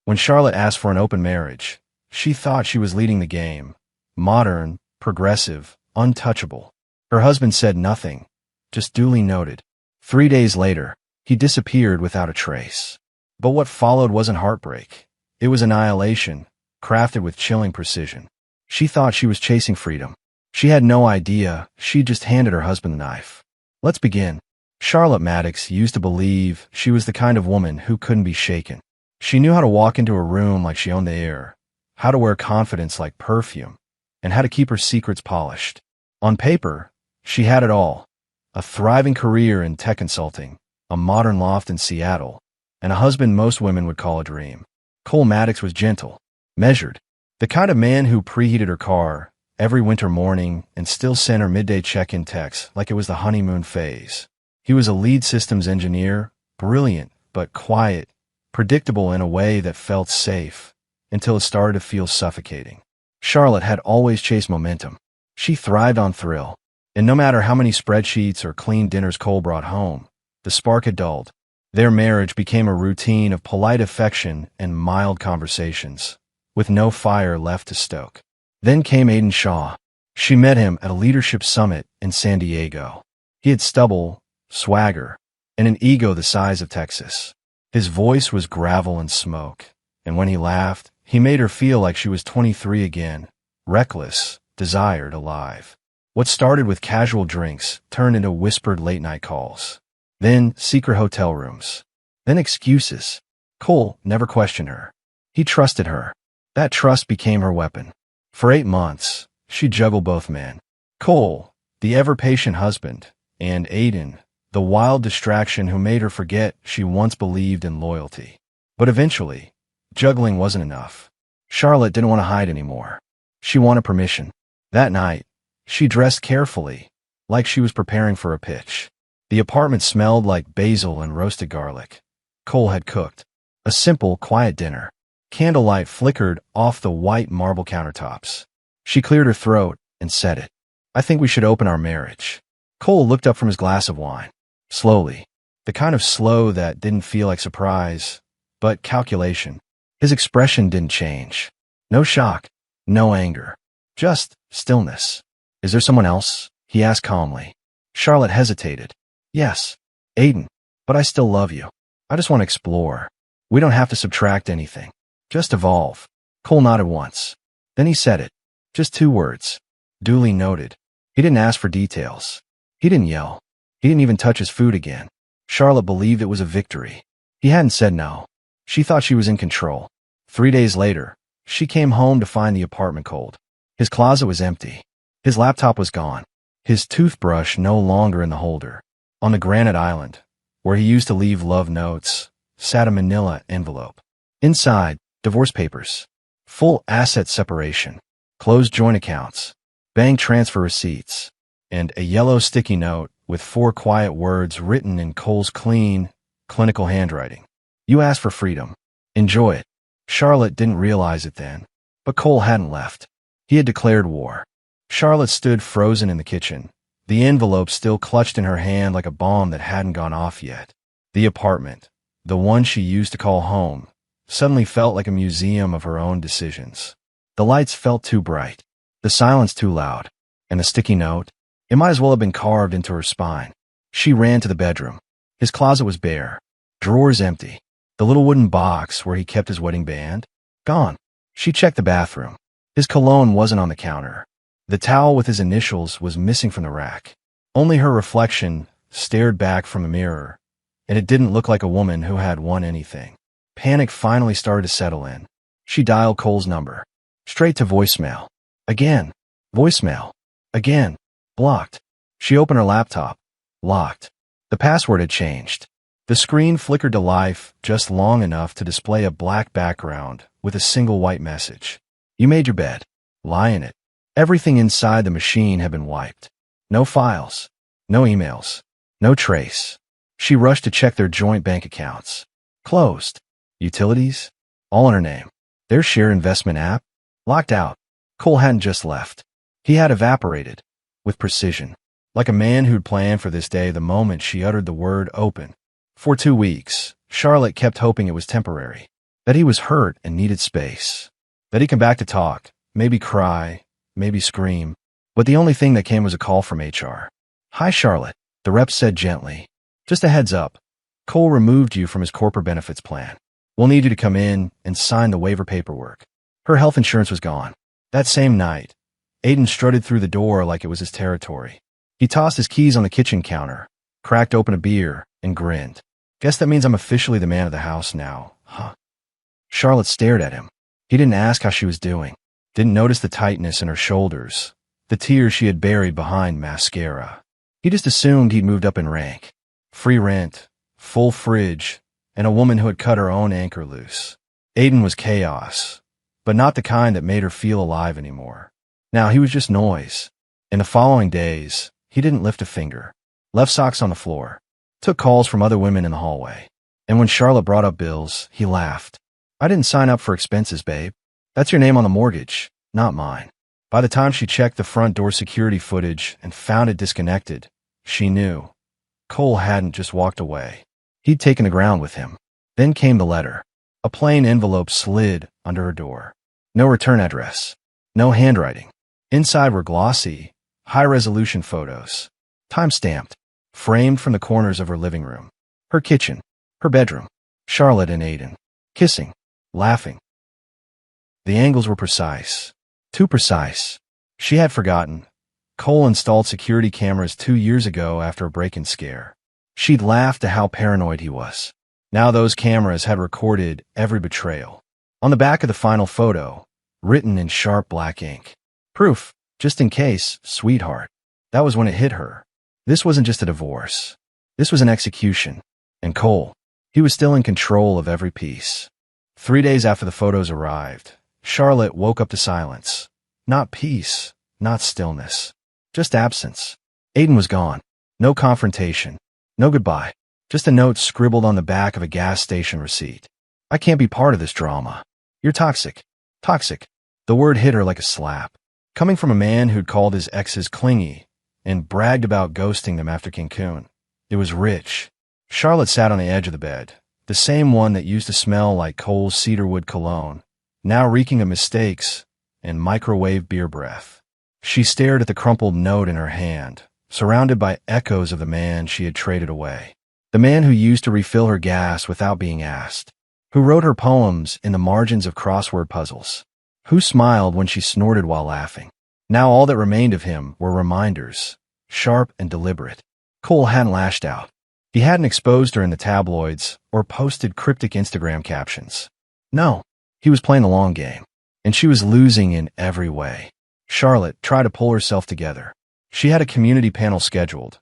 When Charlotte asked for an open marriage, she thought she was leading the game. Modern, progressive, untouchable. Her husband said nothing, just duly noted. 3 days later, he disappeared without a trace. But what followed wasn't heartbreak. It was annihilation, crafted with chilling precision. She thought she was chasing freedom. She had no idea she just handed her husband the knife. Let's begin. Charlotte Maddox used to believe she was the kind of woman who couldn't be shaken. She knew how to walk into a room like she owned the air, how to wear confidence like perfume, and how to keep her secrets polished. On paper, she had it all. A thriving career in tech consulting, a modern loft in Seattle, and a husband most women would call a dream. Cole Maddox was gentle, measured, the kind of man who preheated her car every winter morning and still sent her midday check-in texts like it was the honeymoon phase. He was a lead systems engineer, brilliant but quiet, predictable in a way that felt safe, until it started to feel suffocating. Charlotte had always chased momentum. She thrived on thrill, and no matter how many spreadsheets or clean dinners Cole brought home, the spark had dulled. Their marriage became a routine of polite affection and mild conversations, with no fire left to stoke. Then came Aiden Shaw. She met him at a leadership summit in San Diego. He had stubble, swagger, and an ego the size of Texas. His voice was gravel and smoke, and when he laughed, he made her feel like she was 23 again, reckless, desired, alive. What started with casual drinks turned into whispered late-night calls. Then secret hotel rooms. Then excuses. Cole never questioned her. He trusted her. That trust became her weapon. For 8 months, she juggled both men. Cole, the ever-patient husband, and Aiden, the wild distraction who made her forget she once believed in loyalty. But eventually, juggling wasn't enough. Charlotte didn't want to hide anymore. She wanted permission. That night, she dressed carefully, like she was preparing for a pitch. The apartment smelled like basil and roasted garlic. Cole had cooked. A simple, quiet dinner. Candlelight flickered off the white marble countertops. She cleared her throat and said it. "I think we should open our marriage." Cole looked up from his glass of wine. Slowly. The kind of slow that didn't feel like surprise, but calculation. His expression didn't change. No shock. No anger. Just stillness. "Is there someone else?" he asked calmly. Charlotte hesitated. "Yes, Aiden, but I still love you. I just want to explore. We don't have to subtract anything. Just evolve." Cole nodded once. Then he said it. Just 2 words. Duly noted. He didn't ask for details. He didn't yell. He didn't even touch his food again. Charlotte believed it was a victory. He hadn't said no. She thought she was in control. 3 days later, she came home to find the apartment cold. His closet was empty. His laptop was gone. His toothbrush no longer in the holder. On the granite island, where he used to leave love notes, sat a manila envelope. Inside, divorce papers. Full asset separation. Closed joint accounts. Bank transfer receipts. And a yellow sticky note with 4 quiet words written in Cole's clean, clinical handwriting. "You asked for freedom. Enjoy it." Charlotte didn't realize it then, but Cole hadn't left. He had declared war. Charlotte stood frozen in the kitchen, the envelope still clutched in her hand like a bomb that hadn't gone off yet. The apartment, the one she used to call home, suddenly felt like a museum of her own decisions. The lights felt too bright, the silence too loud, and the sticky note, it might as well have been carved into her spine. She ran to the bedroom. His closet was bare, drawers empty, the little wooden box where he kept his wedding band, gone. She checked the bathroom. His cologne wasn't on the counter. The towel with his initials was missing from the rack. Only her reflection stared back from a mirror, and it didn't look like a woman who had won anything. Panic finally started to settle in. She dialed Cole's number. Straight to voicemail. Again. Voicemail. Again. Blocked. She opened her laptop. Locked. The password had changed. The screen flickered to life just long enough to display a black background with a single white message. "You made your bed. Lie in it." Everything inside the machine had been wiped. No files. No emails. No trace. She rushed to check their joint bank accounts. Closed. Utilities? All in her name. Their shared investment app? Locked out. Cole hadn't just left. He had evaporated. With precision. Like a man who'd planned for this day the moment she uttered the word open. For 2 weeks, Charlotte kept hoping it was temporary. that he was hurt and needed space, that he'd come back to talk, maybe cry, maybe scream. But the only thing that came was a call from HR. "Hi, Charlotte," the rep said gently. "Just a heads up. Cole removed you from his corporate benefits plan. We'll need you to come in and sign the waiver paperwork." Her health insurance was gone. That same night, Aiden strutted through the door like it was his territory. He tossed his keys on the kitchen counter, cracked open a beer, and grinned. "Guess that means I'm officially the man of the house now, huh?" Charlotte stared at him. He didn't ask how she was doing, didn't notice the tightness in her shoulders, the tears she had buried behind mascara. He just assumed he'd moved up in rank. Free rent, full fridge, and a woman who had cut her own anchor loose. Aiden was chaos, but not the kind that made her feel alive anymore. Now he was just noise. In the following days, he didn't lift a finger, left socks on the floor, took calls from other women in the hallway. And when Charlotte brought up bills, he laughed. "I didn't sign up for expenses, babe. That's your name on the mortgage, not mine." By the time she checked the front door security footage and found it disconnected, she knew Cole hadn't just walked away. He'd taken the ground with him. Then came the letter. A plain envelope slid under her door. No return address. No handwriting. Inside were glossy, high-resolution photos. Time-stamped. Framed from the corners of her living room. Her kitchen. Her bedroom. Charlotte and Aiden. Kissing. Laughing. The angles were precise. Too precise. She had forgotten. Cole installed security cameras 2 years ago after a break-in scare. She'd laughed at how paranoid he was. Now those cameras had recorded every betrayal. On the back of the final photo, written in sharp black ink. "Proof, just in case, sweetheart." That was when it hit her. This wasn't just a divorce. This was an execution. And Cole, he was still in control of every piece. 3 days after the photos arrived, Charlotte woke up to silence. Not peace, not stillness. Just absence. Aiden was gone. No confrontation. No goodbye. Just a note scribbled on the back of a gas station receipt. "I can't be part of this drama. You're toxic." Toxic. The word hit her like a slap. Coming from a man who'd called his exes clingy and bragged about ghosting them after Cancun. It was rich. Charlotte sat on the edge of the bed, the same one that used to smell like Cole's cedarwood cologne, now reeking of mistakes and microwave beer breath. She stared at the crumpled note in her hand, surrounded by echoes of the man she had traded away. The man who used to refill her gas without being asked, who wrote her poems in the margins of crossword puzzles, who smiled when she snorted while laughing. Now all that remained of him were reminders, sharp and deliberate. Cole hadn't lashed out. He hadn't exposed her in the tabloids or posted cryptic Instagram captions. No, he was playing the long game, and she was losing in every way. Charlotte tried to pull herself together. She had a community panel scheduled,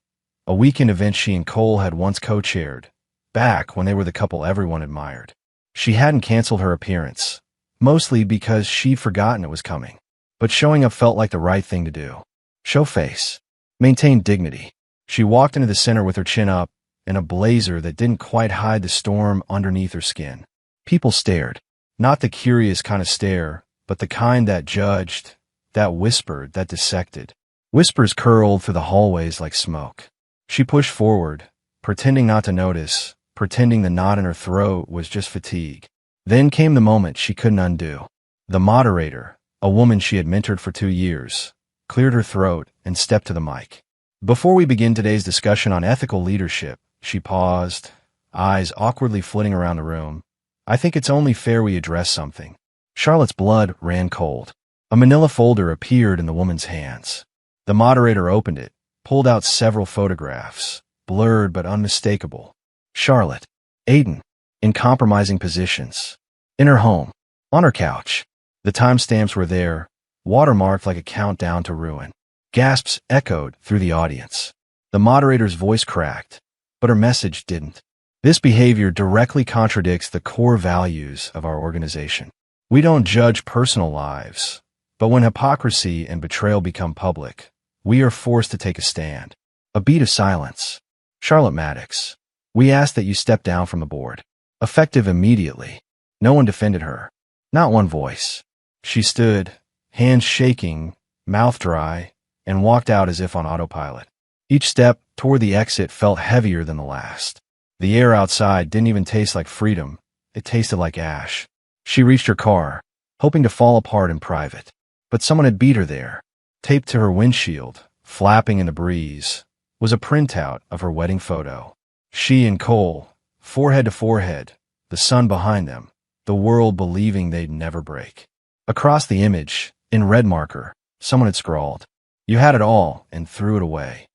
a weekend event she and Cole had once co-chaired, back when they were the couple everyone admired. She hadn't canceled her appearance, mostly because she'd forgotten it was coming. But showing up felt like the right thing to do. Show face. Maintain dignity. She walked into the center with her chin up in a blazer that didn't quite hide the storm underneath her skin. People stared. Not the curious kind of stare, but the kind that judged, that whispered, that dissected. Whispers curled through the hallways like smoke. She pushed forward, pretending not to notice, pretending the knot in her throat was just fatigue. Then came the moment she couldn't undo. The moderator, a woman she had mentored for 2 years, cleared her throat and stepped to the mic. "Before we begin today's discussion on ethical leadership," she paused, eyes awkwardly flitting around the room, "I think it's only fair we address something." Charlotte's blood ran cold. A manila folder appeared in the woman's hands. The moderator opened it, pulled out several photographs, blurred but unmistakable. Charlotte, Aiden, in compromising positions. In her home, on her couch. The timestamps were there, watermarked like a countdown to ruin. Gasps echoed through the audience. The moderator's voice cracked, but her message didn't. This behavior directly contradicts the core values of our organization. We don't judge personal lives, but when hypocrisy and betrayal become public, we are forced to take a stand. A beat of silence. Charlotte Maddox, we ask that you step down from the board. Effective immediately. No one defended her. Not one voice. She stood, hands shaking, mouth dry, and walked out as if on autopilot. Each step toward the exit felt heavier than the last. The air outside didn't even taste like freedom. It tasted like ash. She reached her car, hoping to fall apart in private. But someone had beat her there. Taped to her windshield, flapping in the breeze, was a printout of her wedding photo. She and Cole, forehead to forehead, the sun behind them, the world believing they'd never break. Across the image, in red marker, someone had scrawled, "You had it all and threw it away."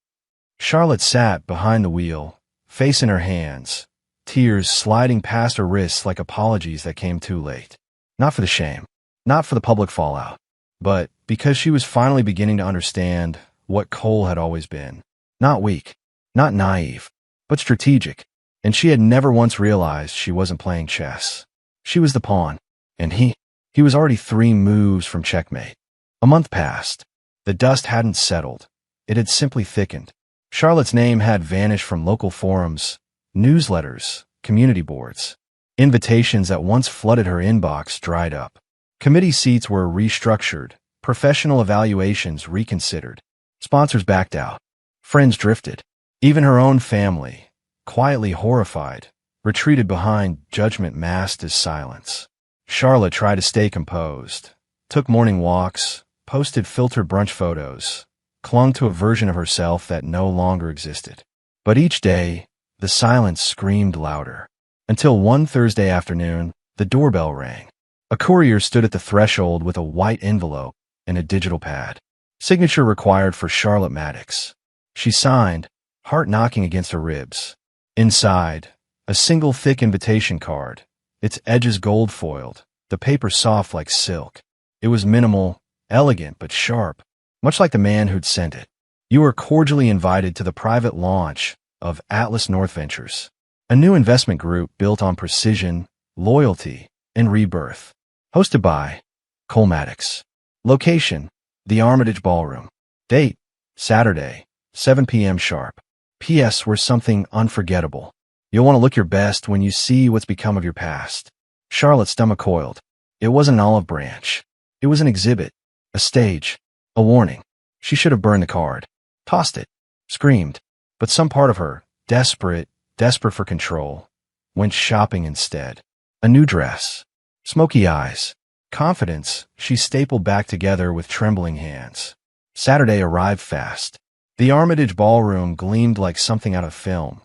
Charlotte sat behind the wheel, face in her hands, tears sliding past her wrists like apologies that came too late. Not for the shame, not for the public fallout, but because she was finally beginning to understand what Cole had always been. Not weak, not naive, but strategic, and she had never once realized she wasn't playing chess. She was the pawn, and he was already 3 moves from checkmate. A month passed. The dust hadn't settled. It had simply thickened. Charlotte's name had vanished from local forums, newsletters, community boards. Invitations that once flooded her inbox dried up. Committee seats were restructured, professional evaluations reconsidered. Sponsors backed out. Friends drifted. Even her own family, quietly horrified, retreated behind judgment masked as silence. Charlotte tried to stay composed, took morning walks, posted filtered brunch photos, clung to a version of herself that no longer existed. But each day, the silence screamed louder. Until one Thursday afternoon, the doorbell rang. A courier stood at the threshold with a white envelope and a digital pad. Signature required for Charlotte Maddox. She signed, heart knocking against her ribs. Inside, a single thick invitation card, its edges gold-foiled, the paper soft like silk. It was minimal, elegant but sharp, much like the man who'd sent it. You are cordially invited to the private launch of Atlas North Ventures, a new investment group built on precision, loyalty, and rebirth. Hosted by Cole Maddox. Location, the Armitage Ballroom. Date, Saturday, 7 p.m. sharp. P.S. We're something unforgettable. You'll want to look your best when you see what's become of your past. Charlotte's stomach coiled. It wasn't an olive branch. It was an exhibit, a stage, a warning. She should have burned the card, tossed it, screamed. But some part of her, desperate for control, went shopping instead. A new dress, smoky eyes, confidence she stapled back together with trembling hands. Saturday arrived fast. The Armitage Ballroom gleamed like something out of film.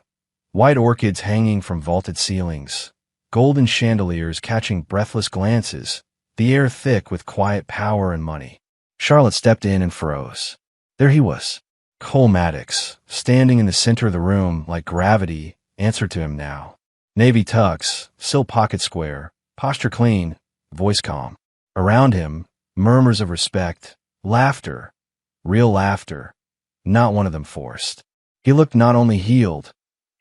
White orchids hanging from vaulted ceilings, golden chandeliers catching breathless glances, the air thick with quiet power and money. Charlotte stepped in and froze. There he was, Cole Maddox, standing in the center of the room like gravity answered to him now. Navy tux, silk pocket square, posture clean, voice calm. Around him, murmurs of respect, laughter, real laughter, not one of them forced. He looked not only healed,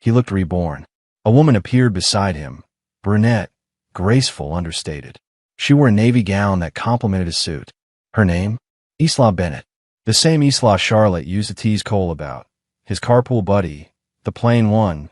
he looked reborn. A woman appeared beside him, brunette, graceful, understated. She wore a navy gown that complemented his suit. Her name? Isla Bennett. The same Isla Charlotte used to tease Cole about. His carpool buddy, the plain one,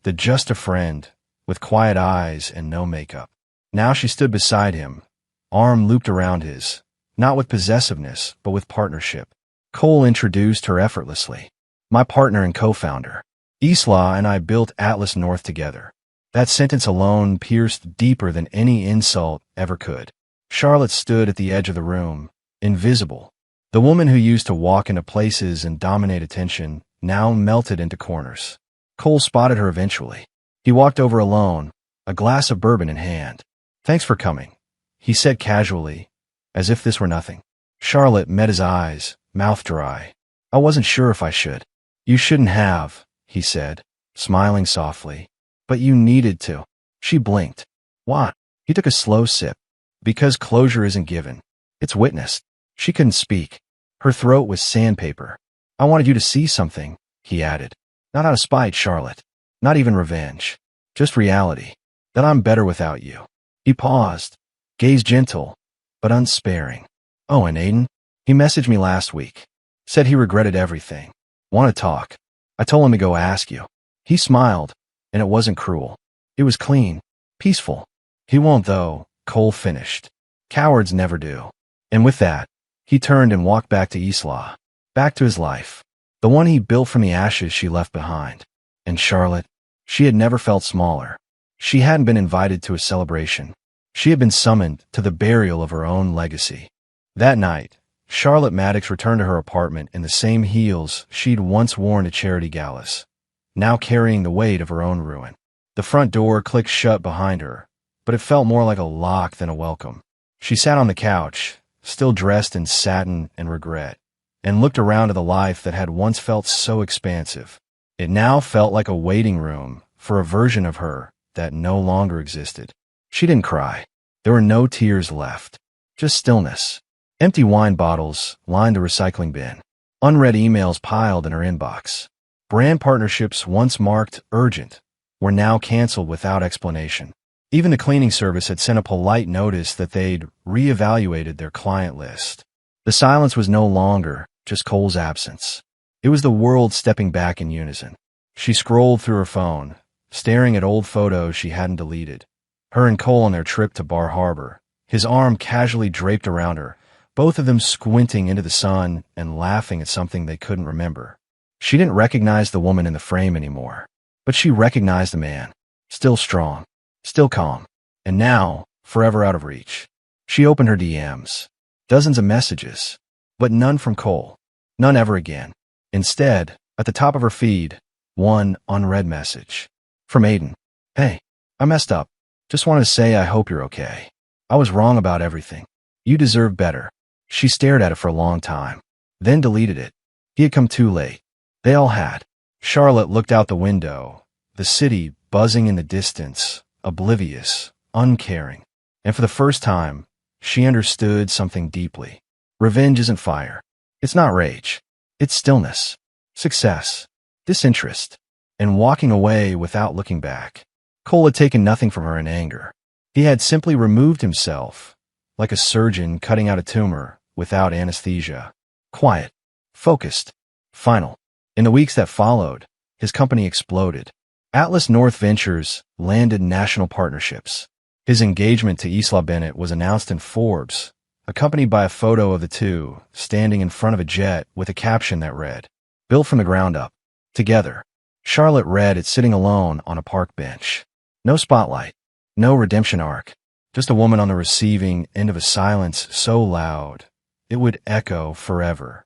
the just a friend, with quiet eyes and no makeup. Now she stood beside him, arm looped around his, not with possessiveness, but with partnership. Cole introduced her effortlessly. My partner and co-founder. Isla and I built Atlas North together. That sentence alone pierced deeper than any insult ever could. Charlotte stood at the edge of the room, invisible. The woman who used to walk into places and dominate attention now melted into corners. Cole spotted her eventually. He walked over alone, a glass of bourbon in hand. Thanks for coming, he said casually, as if this were nothing. Charlotte met his eyes, mouth dry. I wasn't sure if I should. You shouldn't have, he said, smiling softly. But you needed to. She blinked. What? He took a slow sip. Because closure isn't given. It's witnessed. She couldn't speak. Her throat was sandpaper. I wanted you to see something, he added. Not out of spite, Charlotte. Not even revenge. Just reality. That I'm better without you. He paused, gaze gentle, but unsparing. Oh, and Aiden? He messaged me last week. Said he regretted everything. Want to talk. I told him to go ask you. He smiled, and it wasn't cruel. It was clean, peaceful. He won't, though, Cole finished. Cowards never do. And with that, he turned and walked back to Isla. Back to his life. The one he built from the ashes she left behind. And Charlotte, she had never felt smaller. She hadn't been invited to a celebration. She had been summoned to the burial of her own legacy. That night, Charlotte Maddox returned to her apartment in the same heels she'd once worn to charity galas, now carrying the weight of her own ruin. The front door clicked shut behind her, but it felt more like a lock than a welcome. She sat on the couch, still dressed in satin and regret, and looked around at the life that had once felt so expansive. It now felt like a waiting room for a version of her that no longer existed. She didn't cry. There were no tears left, just stillness. Empty wine bottles lined the recycling bin. Unread emails piled in her inbox. Brand partnerships once marked urgent were now canceled without explanation. Even the cleaning service had sent a polite notice that they'd reevaluated their client list. The silence was no longer just Cole's absence. It was the world stepping back in unison. She scrolled through her phone, staring at old photos she hadn't deleted. Her and Cole on their trip to Bar Harbor, his arm casually draped around her, both of them squinting into the sun and laughing at something they couldn't remember. She didn't recognize the woman in the frame anymore, but she recognized the man, still strong, still calm, and now forever out of reach. She opened her DMs. Dozens of messages, but none from Cole. None ever again. Instead, at the top of her feed, one unread message. From Aiden. Hey, I messed up. Just wanted to say I hope you're okay. I was wrong about everything. You deserve better. She stared at it for a long time, then deleted it. He had come too late. They all had. Charlotte looked out the window, the city buzzing in the distance, oblivious, uncaring. And for the first time, she understood something deeply. Revenge isn't fire. It's not rage. It's stillness, success, disinterest, and walking away without looking back. Cole had taken nothing from her in anger. He had simply removed himself, like a surgeon cutting out a tumor without anesthesia. Quiet, focused, final. In the weeks that followed, his company exploded. Atlas North Ventures landed national partnerships. His engagement to Isla Bennett was announced in Forbes, accompanied by a photo of the two standing in front of a jet with a caption that read, "Built from the ground up. Together." Charlotte read it sitting alone on a park bench. No spotlight, no redemption arc, just a woman on the receiving end of a silence so loud it would echo forever.